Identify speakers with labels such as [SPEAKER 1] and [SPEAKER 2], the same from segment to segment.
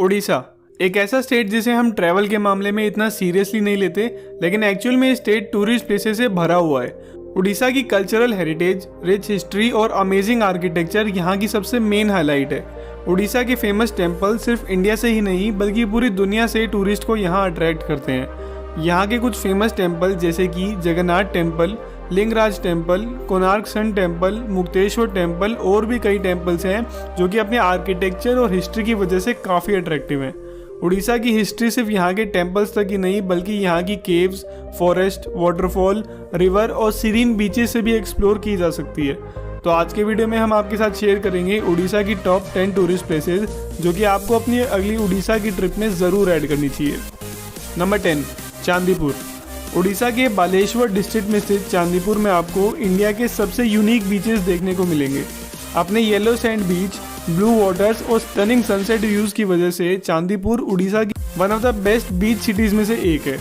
[SPEAKER 1] उड़ीसा एक ऐसा स्टेट जिसे हम ट्रैवल के मामले में इतना सीरियसली नहीं लेते, लेकिन एक्चुअल में ये स्टेट टूरिस्ट प्लेसेस से भरा हुआ है। उड़ीसा की कल्चरल हेरिटेज, रिच हिस्ट्री और अमेजिंग आर्किटेक्चर यहाँ की सबसे मेन हाईलाइट है। उड़ीसा के फेमस टेम्पल सिर्फ इंडिया से ही नहीं बल्कि पूरी दुनिया से टूरिस्ट को यहाँ अट्रैक्ट करते हैं। यहाँ के कुछ फेमस टेम्पल जैसे कि Jagannath temple, Lingaraj temple, Konark sun temple, Mukteshwar temple और भी कई टेम्पल्स हैं जो कि अपने आर्किटेक्चर और हिस्ट्री की वजह से काफ़ी अट्रैक्टिव हैं। उड़ीसा की हिस्ट्री सिर्फ यहाँ के टेम्पल्स तक ही नहीं बल्कि यहाँ की केव्स, फॉरेस्ट, वाटरफॉल, रिवर और सीरीन बीचेस से भी एक्सप्लोर की जा सकती है। तो आज के वीडियो में हम आपके साथ शेयर करेंगे उड़ीसा की टॉप 10 टूरिस्ट प्लेसेस जो कि आपको अपनी अगली उड़ीसा की ट्रिप में ज़रूर ऐड करनी चाहिए। नंबर 10, चांदीपुर। उड़ीसा के बालेश्वर डिस्ट्रिक्ट में स्थित चांदीपुर में आपको इंडिया के सबसे यूनिक बीचेस देखने को मिलेंगे। अपने yellow sand beach, blue waters और स्टनिंग सनसेट व्यूज की वजह से चांदीपुर उड़ीसा की one of the best beach cities में से एक है।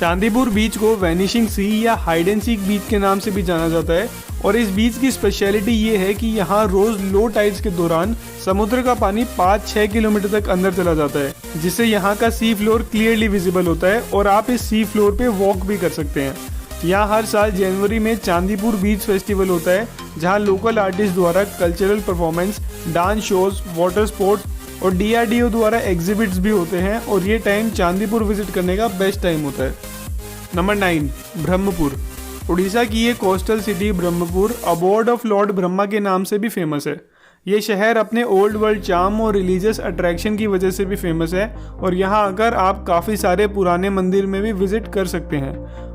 [SPEAKER 1] चांदीपुर बीच को वैनिशिंग सी या हाइड एंड सीक बीच के नाम से भी जाना जाता है और इस बीच की स्पेशलिटी ये है कि यहाँ रोज लो टाइड्स के दौरान समुद्र का पानी 5-6 किलोमीटर तक अंदर चला जाता है, जिससे यहाँ का सी फ्लोर क्लियरली विजिबल होता है और आप इस सी फ्लोर पे वॉक भी कर सकते हैं। यहाँ हर साल जनवरी में चांदीपुर बीच फेस्टिवल होता है जहाँ लोकल आर्टिस्ट द्वारा cultural performance, dance shows, water sports और DRDO द्वारा एग्जिबिट्स भी होते हैं और ये टाइम चांदीपुर विजिट करने का बेस्ट टाइम होता है। नंबर 9, ब्रह्मपुर। उड़ीसा की ये coastal city Brahmapur abode of lord Brahma के नाम से भी फेमस है। ये शहर अपने ओल्ड वर्ल्ड चार्म और रिलीजियस अट्रैक्शन की वजह से भी फेमस है और यहाँ आकर आप काफ़ी सारे पुराने मंदिर में भी विजिट कर सकते हैं।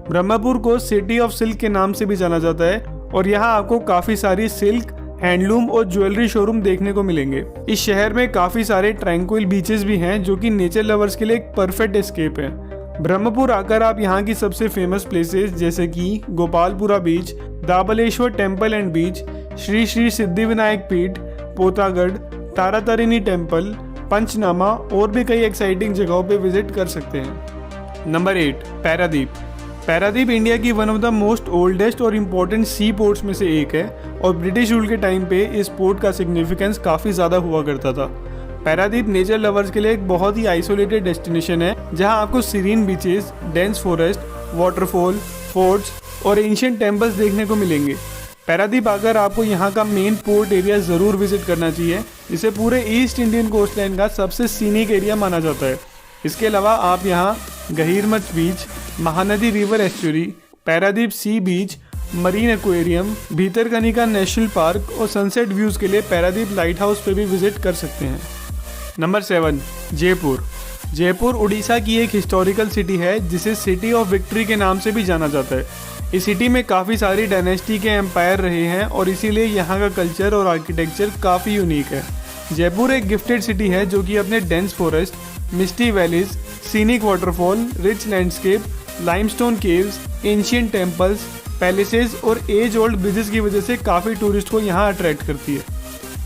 [SPEAKER 1] ब्रह्मपुर को सिटी ऑफ सिल्क के नाम से भी जाना जाता है और यहाँ आपको काफ़ी सारी सिल्क, हैंडलूम और ज्वेलरी शोरूम देखने को मिलेंगे। इस शहर में काफ़ी सारे ट्रैंक्विल बीचेस भी हैं जो कि नेचर लवर्स के लिए एक परफेक्ट एस्केप है। ब्रह्मपुर आकर आप यहाँ की सबसे फेमस प्लेसेस जैसे कि गोपालपुरा बीच, दाबलेश्वर टेम्पल एंड बीच, श्री श्री सिद्धिविनायक पीठ, पोतागढ़, तारातारिणी टेम्पल, पंचनामा और भी कई एक्साइटिंग जगहों पे विजिट कर सकते हैं। नंबर 8, पारादीप। पारादीप इंडिया की one of the most oldest और इम्पोर्टेंट सी पोर्ट्स में से एक है और ब्रिटिश रूल के टाइम पे इस पोर्ट का सिग्निफिकेंस काफ़ी ज़्यादा हुआ करता था। पारादीप नेचर लवर्स के लिए एक बहुत ही आइसोलेटेड डेस्टिनेशन है जहां आपको serene beaches, dense forest, waterfall, forts और एंशिएंट टेम्पल्स देखने को मिलेंगे। पारादीप आकर आपको यहां का मेन पोर्ट एरिया ज़रूर विजिट करना चाहिए, इसे पूरे ईस्ट इंडियन कोस्ट लाइन का सबसे सीनिक एरिया माना जाता है। इसके अलावा आप यहाँ Gahirmatha beach, Mahanadi river estuary, Paradip sea beach, marine aquarium, Bhitarkanika national park और सनसेट व्यूज़ के लिए पारादीप लाइट हाउस पे भी विजिट कर सकते हैं। नंबर 7, जयपुर। जयपुर उड़ीसा की एक हिस्टोरिकल सिटी है जिसे सिटी ऑफ विक्ट्री के नाम से भी जाना जाता है। इस सिटी में काफ़ी सारी डायनेस्टी के एम्पायर रहे हैं और इसीलिए यहाँ का कल्चर और आर्किटेक्चर काफ़ी यूनिक है। जयपुर एक गिफ्टेड सिटी है जो कि अपने dense forest, misty valleys, scenic waterfall, rich landscape, limestone caves, ancient temples, palaces और एज ओल्ड ब्रिजेस की वजह से काफ़ी टूरिस्ट को यहाँ अट्रैक्ट करती है।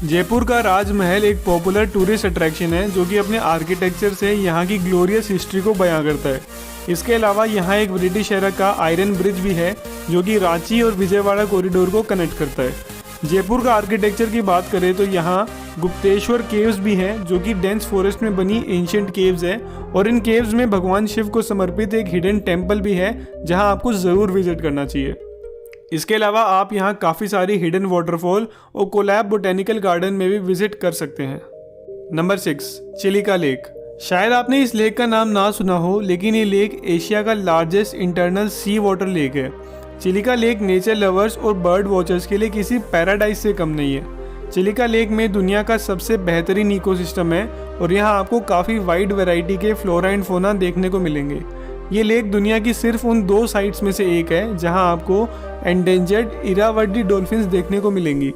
[SPEAKER 1] जयपुर का राजमहल एक पॉपुलर टूरिस्ट अट्रैक्शन है जो कि अपने आर्किटेक्चर से यहाँ की ग्लोरियस हिस्ट्री को बयां करता है। इसके अलावा यहाँ एक ब्रिटिश एरा का आयरन ब्रिज भी है जो कि रांची और विजयवाड़ा कॉरिडोर को कनेक्ट करता है। जयपुर का आर्किटेक्चर की बात करें तो यहाँ गुप्तेश्वर केव्स भी हैं जो कि डेंस फॉरेस्ट में बनी एंशिएंट केव्स हैं और इन केव्स में भगवान शिव को समर्पित एक हिडन टेम्पल भी है जहाँ आपको ज़रूर विजिट करना चाहिए। इसके अलावा आप यहाँ काफ़ी सारी हिडन वाटरफॉल और कोलैब बोटेनिकल गार्डन में भी विजिट कर सकते हैं। Number 6, Chilika lake. शायद आपने इस लेक का नाम ना सुना हो, लेकिन ये लेक एशिया का largest internal sea water lake है। चिलिका लेक नेचर लवर्स और बर्ड वॉचर्स के लिए किसी पैराडाइज से कम नहीं है। चिलिका लेक में दुनिया का सबसे बेहतरीन इकोसिस्टम है और यहाँ आपको काफ़ी वाइड वैरायटी के फ्लोरा एंड फोना देखने को मिलेंगे। ये लेक दुनिया की सिर्फ उन 2 साइट्स में से एक है जहां आपको एंडेंजर्ड इरावदी डॉल्फिन्स देखने को मिलेंगी।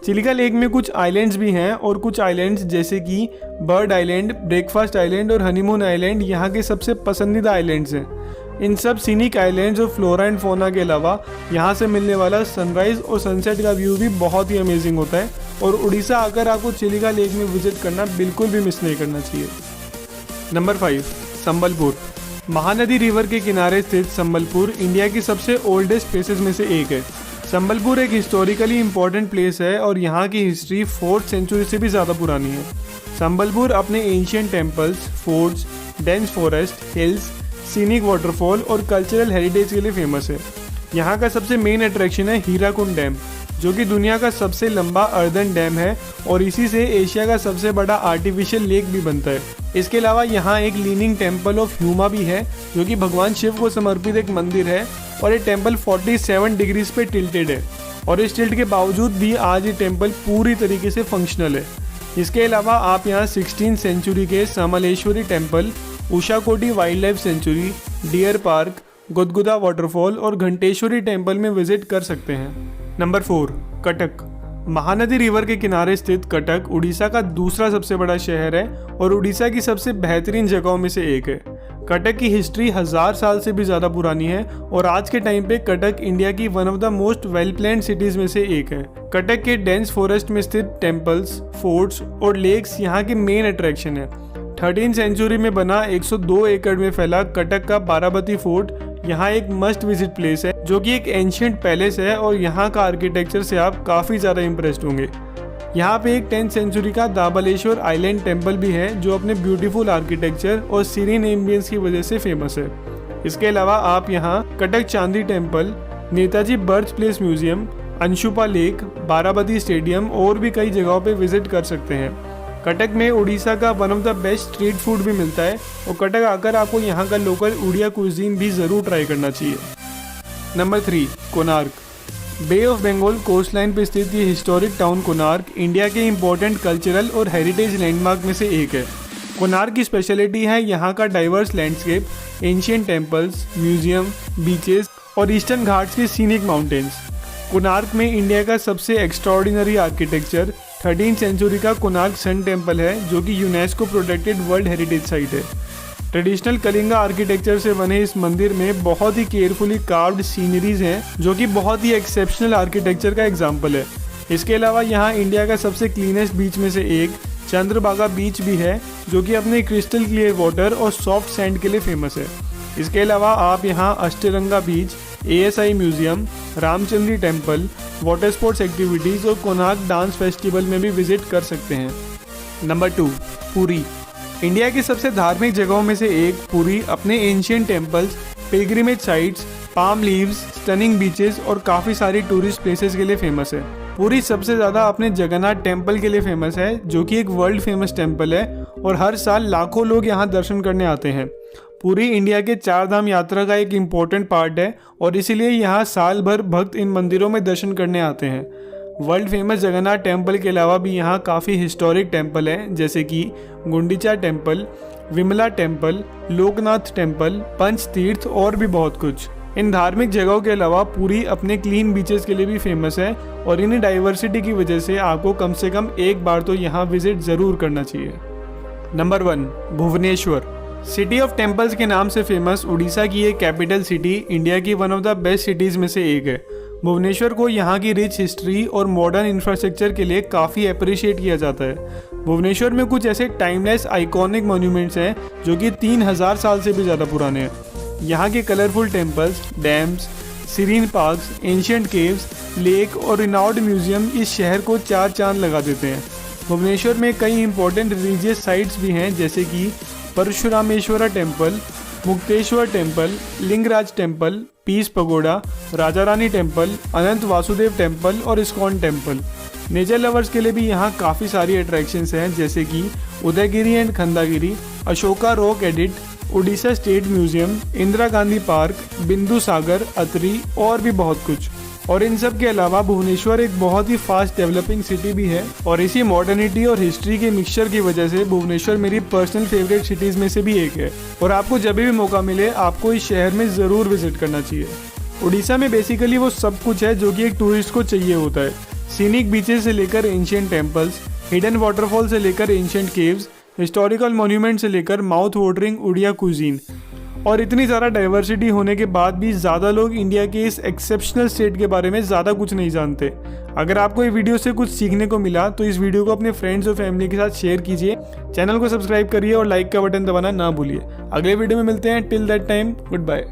[SPEAKER 1] चिलिका लेक में कुछ आइलैंड्स भी हैं और कुछ आइलैंड्स जैसे कि बर्ड आइलैंड, ब्रेकफास्ट आइलैंड और हनीमून आइलैंड यहाँ के सबसे पसंदीदा आइलैंड्स हैं। इन सब सीनिक आइलैंड्स और फ्लोरा एंड फोना के अलावा यहाँ से मिलने वाला सनराइज और सनसेट का व्यू भी बहुत ही अमेजिंग होता है और उड़ीसा आकर आपको चिलिका लेक में विजिट करना बिल्कुल भी मिस नहीं करना चाहिए। नंबर 5, संबलपुर। महानदी रिवर के किनारे स्थित संबलपुर इंडिया की सबसे ओल्डेस्ट प्लेसेस में से एक है। संबलपुर एक हिस्टोरिकली इम्पोर्टेंट प्लेस है और यहाँ की हिस्ट्री 4th सेंचुरी से भी ज़्यादा पुरानी है। संबलपुर अपने ancient temples, forts, dense forest, hills, scenic waterfall और कल्चरल हेरिटेज के लिए फेमस है। यहाँ का सबसे मेन अट्रैक्शन है हीराकुंड डैम, जो कि दुनिया का सबसे लंबा अर्दन डैम है और इसी से एशिया का सबसे बड़ा आर्टिफिशियल लेक भी बनता है। इसके अलावा यहाँ एक लीनिंग टेम्पल ऑफ ह्यूमा भी है, जो कि भगवान शिव को समर्पित एक मंदिर है और ये टेम्पल 47 डिग्रीज पे टिल्टेड है और इस टिल्ट के बावजूद भी आज ये टेम्पल पूरी तरीके से फंक्शनल है। इसके अलावा आप यहाँ 16th सेंचुरी के Samaleswari temple, Ushakothi wild life sanctuary, deer park, Gudguda waterfall और घंटेश्वरी टेम्पल में विजिट कर सकते हैं। नंबर 4, कटक। महानदी रिवर के किनारे स्थित कटक उड़ीसा का दूसरा सबसे बड़ा शहर है और उड़ीसा की सबसे बेहतरीन जगहों में से एक है। कटक की हिस्ट्री 1000 साल से भी ज़्यादा पुरानी है और आज के टाइम पे कटक इंडिया की one of the most well planned cities में से एक है। कटक के डेंस फॉरेस्ट में स्थित टेम्पल्स, फोर्ट्स और लेक्स यहाँ के मेन अट्रैक्शन है। 13th सेंचुरी में बना 102 एकड़ में फैला कटक का बाराबती फोर्ट यहाँ एक मस्ट विजिट प्लेस है, जो कि एक एंशियंट पैलेस है और यहाँ का आर्किटेक्चर से आप काफ़ी ज़्यादा इम्प्रेस्ड होंगे। यहाँ पे एक 10th सेंचुरी का दाबलेश्वर आइलैंड टेम्पल भी है, जो अपने ब्यूटीफुल आर्किटेक्चर और सीरीन एम्बियंस की वजह से फेमस है। इसके अलावा आप यहाँ Cuttack Chandi temple, Netaji birth place museum, Anshupa lake, Barabati stadium और भी कई जगहों पे विजिट कर सकते हैं। कटक में उड़ीसा का one of the best street food भी मिलता है और कटक आकर आपको यहाँ का लोकल उड़िया कुजीन भी ज़रूर ट्राई करना चाहिए। Number 3, Konark. Bay of Bengal coast line पर स्थित ये हिस्टोरिक टाउन कोणार्क इंडिया के इम्पोर्टेंट कल्चरल और हेरिटेज लैंडमार्क में से एक है। कोणार्क की स्पेशलिटी है यहाँ का diverse landscape, ancient temples, museum, beaches और ईस्टर्न घाट्स के सीनिक माउंटेन्स। कोणार्क में इंडिया का सबसे एक्स्ट्राऑर्डिनरी आर्किटेक्चर 13th सेंचुरी का कोणार्क सन टेम्पल है, जो कि UNESCO protected world heritage site है। ट्रेडिशनल कलिंगा आर्किटेक्चर से बने इस मंदिर में बहुत ही केयरफुली कार्व्ड सीनरीज हैं, जो कि बहुत ही एक्सेप्शनल आर्किटेक्चर का एग्जाम्पल है। इसके अलावा यहाँ इंडिया का सबसे क्लीनेस्ट बीच में से एक चंद्रभागा बीच भी है, जो कि अपने क्रिस्टल क्लियर वाटर और सॉफ्ट सैंड के लिए फेमस है। इसके अलावा आप यहाँ Astaranga beach, ASI museum, Ramachandi temple, water sports activities और कोणार्क डांस फेस्टिवल में भी विजिट कर सकते हैं। नंबर 2, पुरी। इंडिया की सबसे धार्मिक जगहों में से एक पुरी अपने ancient temples, pilgrimage sites, palm leaves, stunning beaches और काफ़ी सारी टूरिस्ट प्लेसेस के लिए फेमस है। पुरी सबसे ज़्यादा अपने जगन्नाथ टेम्पल के लिए फेमस है, जो कि एक वर्ल्ड फेमस टेम्पल है और हर साल लाखों लोग यहाँ दर्शन करने आते हैं। पुरी इंडिया के 4 धाम यात्रा का एक इम्पोर्टेंट पार्ट है और इसीलिए यहाँ साल भर भक्त इन मंदिरों में दर्शन करने आते हैं। वर्ल्ड फेमस जगन्नाथ टेम्पल के अलावा भी यहाँ काफ़ी हिस्टोरिक टेम्पल हैं, जैसे कि Gundicha temple, Vimala temple, Loknath temple, Panchatirtha और भी बहुत कुछ। इन धार्मिक जगहों के अलावा पुरी अपने क्लीन बीचेस के लिए भी फेमस है और इन्हीं डाइवर्सिटी की वजह से आपको कम से कम एक बार तो यहाँ विजिट ज़रूर करना चाहिए। Number 1, Bhubaneswar. City of temples के नाम से फेमस उड़ीसा की एक कैपिटल सिटी इंडिया की one of the best cities में से एक है। भुवनेश्वर को यहाँ की रिच हिस्ट्री और मॉडर्न इंफ्रास्ट्रक्चर के लिए काफ़ी अप्रिशिएट किया जाता है। भुवनेश्वर में कुछ ऐसे टाइमलेस आइकॉनिक मॉन्यूमेंट्स हैं जो कि 3000 साल से भी ज़्यादा पुराने हैं। यहाँ के colourful temples, dams, serene parks, ancient caves, lake और रिनाउंड म्यूजियम इस शहर को 4 चांद लगा देते हैं। भुवनेश्वर में कई इंपॉर्टेंट रिलीजियस साइट्स भी हैं, जैसे कि Parshurameshwara temple, Mukteshwar temple, Lingaraj temple, peace pagoda, Raja Rani temple, Ananta Vasudev temple और इस्कॉन टेम्पल। नेचर लवर्स के लिए भी यहाँ काफ़ी सारी अट्रैक्शंस हैं, जैसे कि उदयगिरी एंड खंडागिरी, अशोका रॉक एडिट, Orissa state museum, Indira Gandhi park, Bindu Sagar, Atri और भी बहुत कुछ। और इन सब के अलावा भुवनेश्वर एक बहुत ही फास्ट डेवलपिंग सिटी भी है और इसी मॉडर्निटी और हिस्ट्री के मिक्सचर की वजह से भुवनेश्वर मेरी पर्सनल फेवरेट सिटीज़ में से भी एक है और आपको जब भी मौका मिले आपको इस शहर में ज़रूर विजिट करना चाहिए। उड़ीसा में बेसिकली वो सब कुछ है जो कि एक टूरिस्ट को चाहिए होता है। सीनिक बीचेस से लेकर एंशियंट टेम्पल्स, हिडन वाटरफॉल से लेकर एंशियंट केव्स, हिस्टोरिकल मॉन्यूमेंट से लेकर माउथ वाटरिंग उड़िया कुजीन। और इतनी ज़्यादा डाइवर्सिटी होने के बाद भी ज़्यादा लोग इंडिया के इस एक्सेप्शनल स्टेट के बारे में ज़्यादा कुछ नहीं जानते। अगर आपको ये वीडियो से कुछ सीखने को मिला तो इस वीडियो को अपने फ्रेंड्स और फैमिली के साथ शेयर कीजिए, चैनल को सब्सक्राइब करिए और लाइक का बटन दबाना ना भूलिए। अगले वीडियो में मिलते हैं। Till that time, good bye.